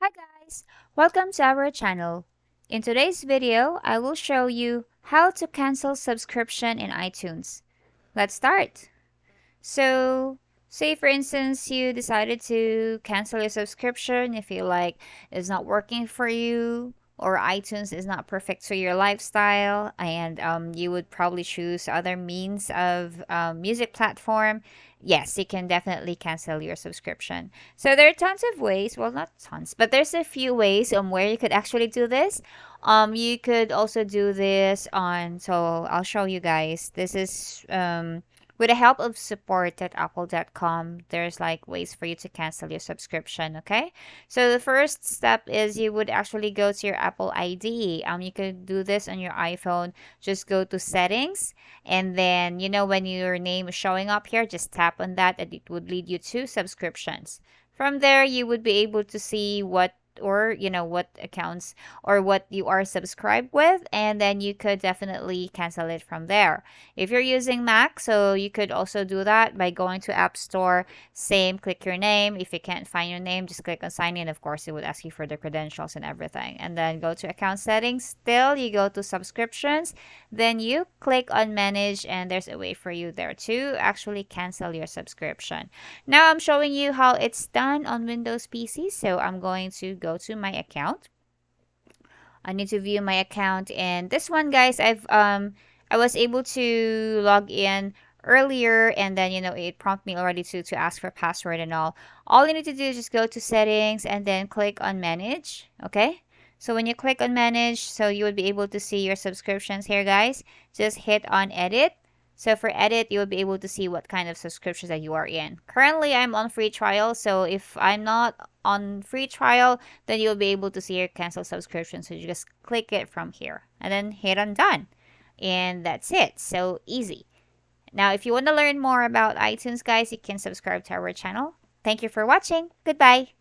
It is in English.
Hi guys, welcome to our channel. In today's video, I will show you how to cancel subscription in iTunes. Let's start. So, say for instance, you decided to cancel your subscription if you like it's not working for you or iTunes is not perfect for your lifestyle and you would probably choose other means of music platform. Yes, you can definitely cancel your subscription. So there are tons of ways, well not tons, but there's a few ways where you could actually do this. You could also do this so I'll show you guys. This is with the help of support at apple.com, there's like ways for you to cancel your subscription, okay? So the first step is you would actually go to your Apple ID. You could do this on your iPhone. Just go to settings and then when your name is showing up here, just tap on that and it would lead you to subscriptions. From there, you would be able to see what accounts or what you are subscribed with, and then you could definitely cancel it from there. If you're using Mac, so you could also do that by going to App Store, same, click your name. If you can't find your name, just click on sign in. Of course, it would ask you for the credentials and everything. And then go to account settings. Still, you go to subscriptions, then you click on manage, and there's a way for you there to actually cancel your subscription. Now I'm showing you how it's done on Windows PC. So I'm going to go to my account. I need to view my account, and this one, guys, I was able to log in earlier, and then it prompted me already to ask for password and all you need to do is just go to settings and then click on manage. Okay, so when you click on manage, so you would be able to see your subscriptions here, guys. Just hit on edit. So for edit, you will be able to see what kind of subscriptions that you are in. Currently, I'm on free trial. So if I'm not on free trial, then you'll be able to see your cancel subscription. So you just click it from here and then hit on done. And that's it. So easy. Now, if you want to learn more about iTunes, guys, you can subscribe to our channel. Thank you for watching. Goodbye.